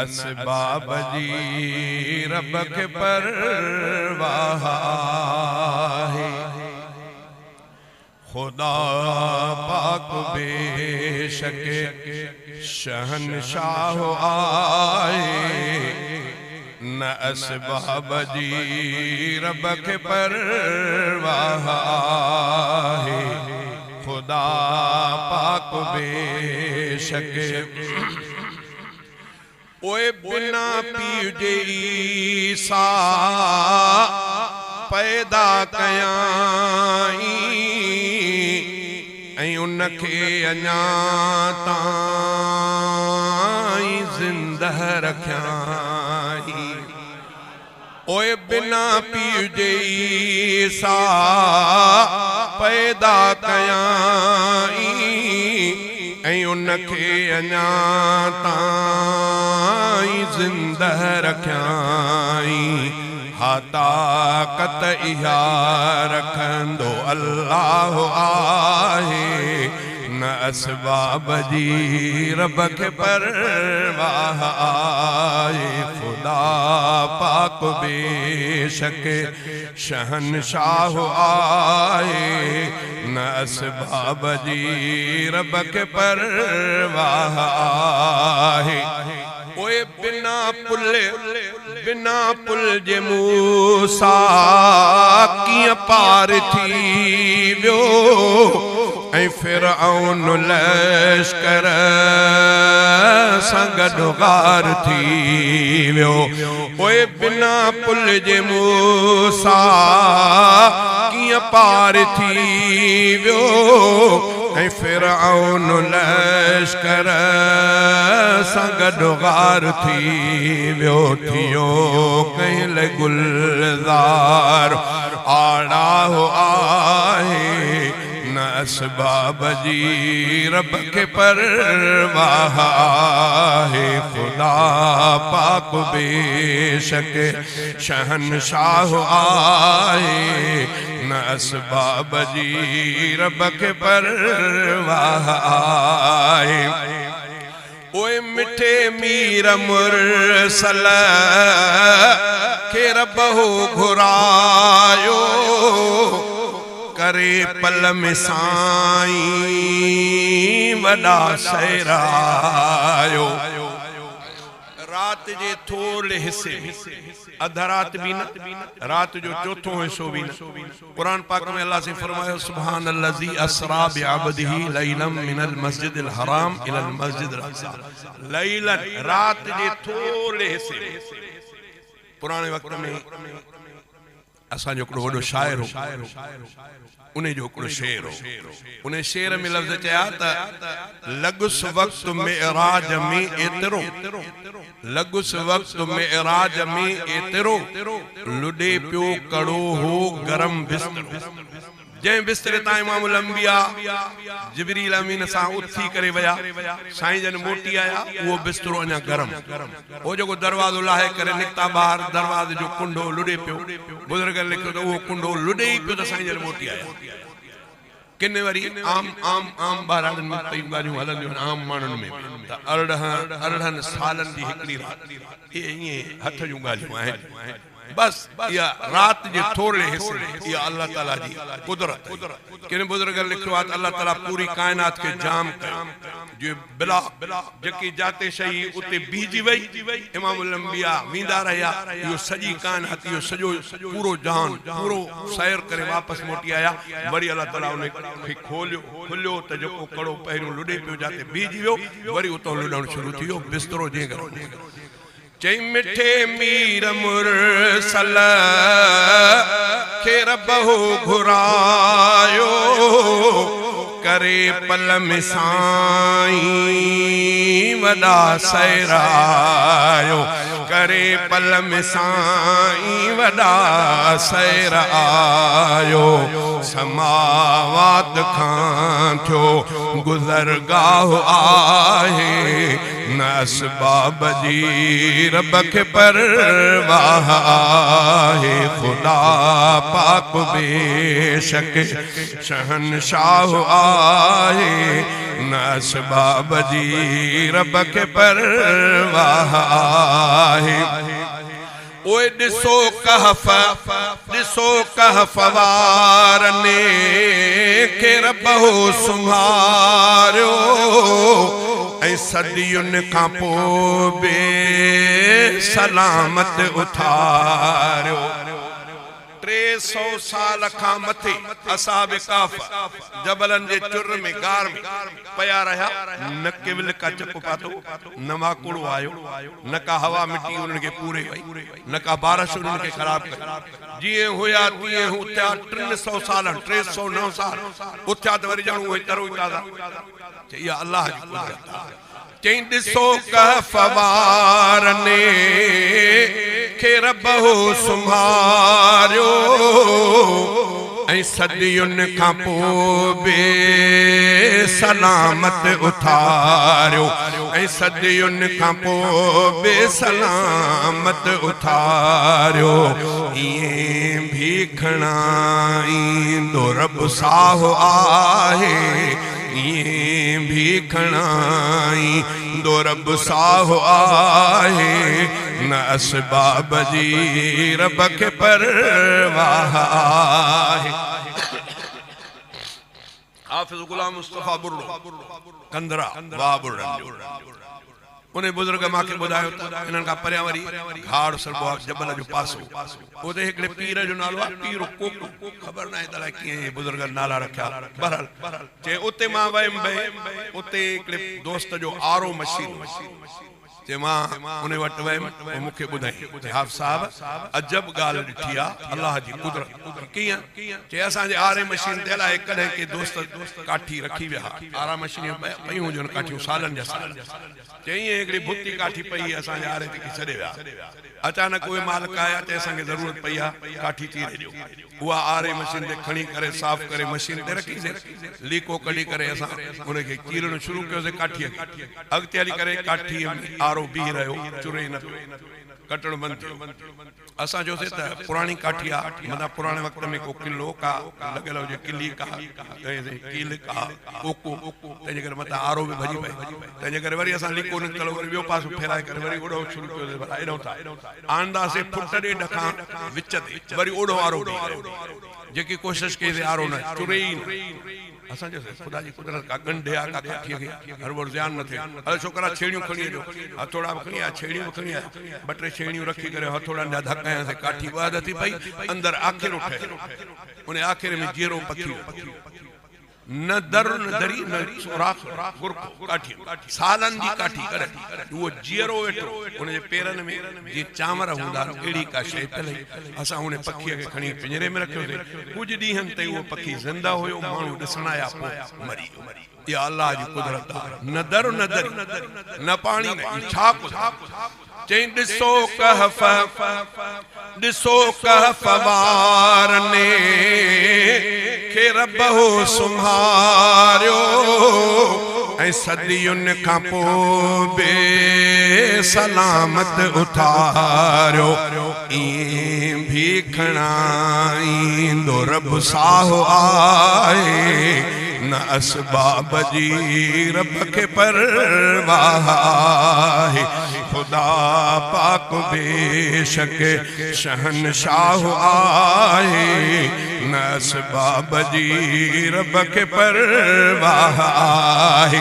असबाब जी रब के परवाह है। खुदा पाक बेशक शहनशाह आए, न असबाब जी रब के परवाह है। खुदा पाक बेशक ओए बिना पीउ जे ईसा पैदा कयाई, ऐं उनखे अञा ताईं ज़िंदह रखियाई। ओए बिना पीउ जे ईसा पैदा कयाई, ऐं उनखे अञा ताईं ज़िंदह रखियाई। हा ताक़त इहा रखंदो अल्लाह आहे, न असबाब जी रब के परवाह आहे। खुदा पाक बेशक शहनशाह आए, न असबाब जी रब के परवाह आहे। ओए बिना पुल जे मूसा कीअं पार थी वियो, ऐं फिरऔन लश्कर सां गॾु गार थी वियो। ओए बिना पुल जे मूसा कीअं पार थी वियो, ऐं फिरऔन लश्कर सां गॾु गार थी वियो। थियो कहिल गुलज़ार आड़ाह आहे, न असबाब जी रब के परवाह आहे। खुदा पाक बेशक शहनशाह आए, न असबाब जी रब के परवाह आहे। ओए मिठे मीर मुरसल के रब हो घुरायो, करे पल में साईं वॾा सहरायो। रात जे थोड़े हिस्से अधा रात भी न, रात जो चौथों हिस्सो भी न। कुरान पाक में अल्लाह से फरमायो सुब्हानल्लज़ी असरा बिअब्दिही लैलम मिनल मस्जिदिल हराम इलल मस्जिदिल अक़सा। लैलन रात जे थोड़े हिस्से। पुराने वक्त में असां जो हिकिड़ो वॾो शाइर हो, उन जो हिकिड़ो शेर हो। उन शेर में लफ़्ज़ चया त लॻुस वक़्त मेराज में एतिरो, लॻुस वक़्त मेराज में एतिरो, लुॾे पियो कड़ो हो गरम बिस्तरो। जंहिं बिस्तरे तां इमामुल अंबिया जिब्रील अमीन सां उथी करे विया, साईं जन मोटी आया, उहो बिस्तरो अञा गरम। वो जेको दरवाज़ो लाहे करे निकिता ॿाहिरि, दरवाज़े जो कुंडो लुॾे पियो। बुज़ुर्ग लिखियो त उहो कुंडो लुॾे ई पियो त साईं जन मोटी आया। किने वरी आम आम आम ॿारनि में कई ॻाल्हियूं हलंदियूं आहिनि, आम माण्हुनि में त अरिड़हनि सालनि जी हिकिड़ी राति, इहे ईअं हथ जूं ॻाल्हियूं आहिनि। बस या रात जे थोड़े हिस्से या अल्लाह ताला जी कुदरत। किन बुजुर्ग लिखियो आहे अल्लाह ताला पूरी कायनात के जाम कयो, जो बिला जकी जाते शई उते बीजी वई। इमामुल अंबिया वींदा रहिया, इहो सॼी कायनात, इहो सॼो पूरो जहान पूरो सैर करे वापसि मोटी आया। वरी अल्लाह ताला उन खे खुलियो त जेको कड़ो पहिरियों लुॾे पियो जाते बीजी वियो, वरी उतां लुॾणु शुरू थी वियो। बिस्तरो जे घर चई मिठे मीर मुरसल के रब हो घुरायो, करे पल में साईं वॾा सहरायो, करे पल में साईं वॾा सहरायो। समावात खां थियो गुज़रगाह आहे न असबाब जी रब खे परवाह आहे खुदा पाक बेशक शहनशाह आहे न असबाब जी रब खे परवाह आहे ओए ॾिसो कहफ वारने के रब हो सुम्हारियो ऐं सदियुनि खां पोइ बे सलामत उथारियो 300 साल खां मथे असहाब काफ जबलन जे चुर में गार में पया रहा न केवल का चप पातो न माकुड़ो आयो न का हवा मिट्टी उन्हनि के पूरे वई न का बारिश उन्हनि के खराब कई जिए होया तिए उथया 300 साल 309 साल उथया त वरी ॼणो उहे तरो ताज़ा इहा अल्लाह जी कुदरत चई ॾिसो कहफ वारने के रब हो सुम्हारियो ऐं सदियुनि खां पोइ बे सलामत उथारियो ऐं सदियुनि खां पोइ बे सलामत उथारियो ईअं भी खणाईंदो रब साह आहे ईअं भी खणाईंदो रब साह आहे न असबाब जी रब खे परवाह आहे हाफिज़ गुलाम मुस्तफा बुर्रो कंदरा बाबुर उन्हें बुजुर्ग मांखे ॿुधायो त इन्हनि खां परियां वरी घाड़ सरबो आहे जबल जो पासो उते हिकिड़े पीर जो नालो आहे पीर कोको ख़बर न आहे त कीअं बुजुर्ग नाला रखिया बहरहाल चए उते मां वयमि भई उते हिकिड़े दोस्त जो आरो मशीन जे मां उन वटि वयमि मूंखे ॿुधाई हाफ़िज़ साहब अजब ॻाल्हि ॾिठी आहे अल्लाह जी कुदरत कीअं चए असांजे आरे मशीन ते अलाए कॾहिं के दोस्त काठी रखी विया आरा मशीनियूं पयूं हुजनि काठियूं सालनि जा साल चई हिकिड़ी भुती काठी पई असांजे आरे ते छॾे विया अचानक उहे मालिक आया ते असांखे ज़रूरत पई आहे काठी चीरे ॾियो उहा आरे मशीन ते खणी करे साफ़ करे मशीन ते रखीसीं लीको कढी करे असां उनखे चीरणु शुरू कयोसीं काठीअ खे अॻिते हली करे काठीअ में आरो बीह रहियो चुरे न पियो कटण बंदि थियो असां चयोसीं त पुराणी काठी आहे माना पुराणे वक़्त में को किलो का लॻियल हुजे किली का कील का कोको तंहिंजे करे मथां आरो बि भॼी पए तंहिंजे करे वरी असां लीको निकितलो वरी ॿियो पासो फेराए करे वरी ओड़ो शुरू कयोसीं भला एॾो था आणंदासीं फुट ॾेढ खां विच ते वरी ओड़ो आरो जेकी कोशिशि कईसीं आरो न चुरे ई न असां चयोसीं ख़ुदा जी कुदरत का गंढे आहे का काठीअ खे हर बार ध्यानु न थिए अरे छोकिरा छेड़ियूं खणी अचो हथोड़ा बि खणी आया छेड़ियूं बि खणी आया 2-3 छेड़ियूं रखी करे हथोड़नि जा धक हयांसीं काठी ॿ थी पई अंदरि आख़िर ठहियो उन आख़िर में जीरो पथी न दर न दरी न सुराख गुरको काठी सालनि जी काठी करे उहो जीरो वेठो उनजे पेरनि में जीअं चांवर हूंदा अहिड़ी का शइ पई असां उन पखीअ खे खणी पिंजरे में रखियोसीं कुझु ॾींहंनि ताईं उहो पखी ज़िंदा हुयो माण्हू ॾिसण आया पोइ मरी इहा अल्लाह जी कुदरत आहे न दर न दरी न पाणी न छा चई ॾिसो कहफ वारने के रब हो सुम्हारियो ऐं सदियुनि खां पोइ बे सलामत उथारियो ईअं भी खणाईंदो रब साह आहे न असबाब जी रब खे परवाह आहे खुदा पाक बेशक शहनशाह आहे न असबाब जी रब खे परवाह आहे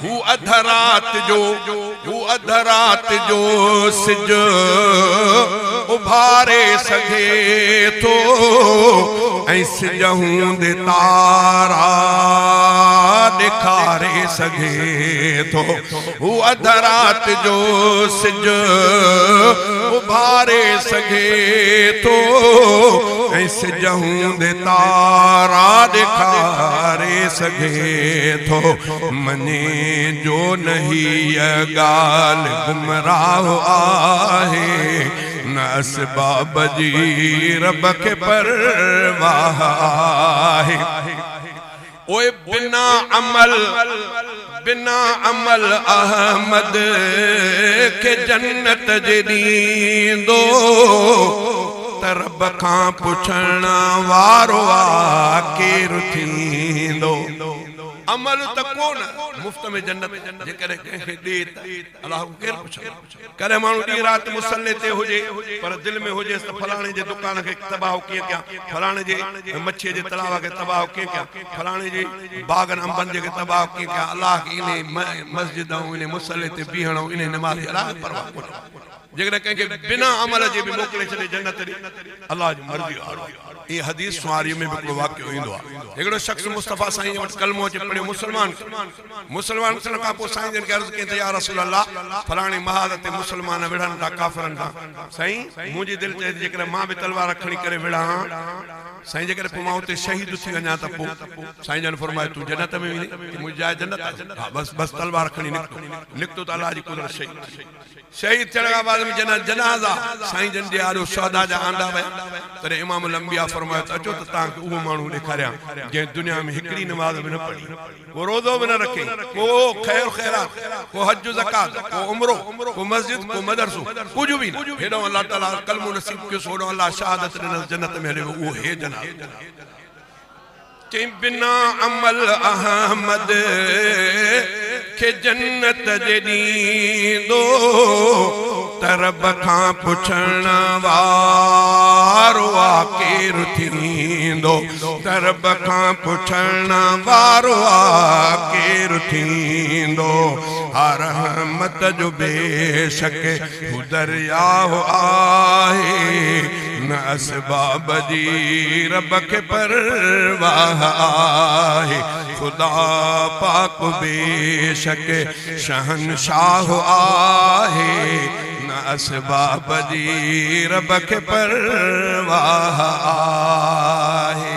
हू अधरात जो सिज उभारे सघे थो ऐं सिज हूंदे तारा ॾेखारे सघे थो हू अधरात जो सिज उभारे सघे थो ऐं सिज हूंदे तारा ॾेखारे सघे थो मने जो नहीं ॻाल्हि गुमराह आहे न न असबाब जी रब के परवाह है। ओए बिना अमल अहमद के जन्नत जे ॾींदो त रब खां पुछण वारो केरु थींदो। अमल त कोन मुफ्त में जन्नत जेकॾहिं कंहिंखे ॾे त अलाह को केरु पुछंदो। कॾहिं माण्हू ॾींहुं राति मुसले ते हुजे पर दिलि में हुजे त फलाणे जे दुकान खे तबाह कीअं कयां, फलाणे जे मच्छीअ जे तलाव खे तबाह कीअं कयां, फलाणे जे बागनि अंबनि जे तबाह कीअं कयां। अलाह खे इन मस्जिद ऐं इन मुसले ते बीहण इन नमाज़ अलाह खे परवाह कोन्हे। जेकॾहिं कंहिंखे बिना अमल जे बि मोकिले छॾे जन्नत ॾे अलाह जी मर्ज़ी वारो। ये हदीस सुवारी में भी हिकिड़ो वाक़ियो ईंदो आहे। हिकिड़ो शख़्स मुस्तफ़ा साईं वटि कलमो अची पढ़ियो मुसलमान थियण खां पोइ साईं जन खे अर्ज़ु कई त या रसूल अल्लाह फलाणे महाद ते मुसलमान विढ़नि था काफ़िरनि खां। साईं मुंहिंजी दिलि चए थी जेकॾहिं मां बि तलवार खणी करे विढ़ा साईं जेकॾहिं पोइ मां उते शहीद थी वञा त पोइ साईं जन फरमाए तूं जन्नत में वेंदी मुंहिंजी जाइ जन्नत आहे। हा बस तलवार खणी निकितो त अलाह जी कुदरत शहीद थियण खां बाद में जनाज़ा साईं जन जे आॾो शहदा जा आंदा विया। तॾहिं इमामुल अंबिया फरमायो त अचो त तव्हांखे उहो माण्हू ॾेखारियां जंहिं दुनिया में हिकिड़ी नमाज़ बि न पढ़ी, को रोज़ो बि न रखे, को ख़ैर ख़ैरात, को हज ज़कात, को उमरो, को मस्जिद, को मदरसो, कुझु बि न। हेॾो अलाह ताला कलमो नसीब कयोसि, होॾो अलाह शहादत ॾिनसि, जन्नत में हलियो उहो हे जनाज़ा। चई बिना अमल अहमद के जन्नत जे ॾींदो त रब खां पुछण वारो केरु थींदो, त रब खां पुछण वारो केरु थींदो। हर रहमत जो बेशक हू दरियाह आहे, न असबाब जी रब के परवाह आहे। खुदा पाक बेशक शहनशाह आहे, न असबाब जी रब के परवाह आहे।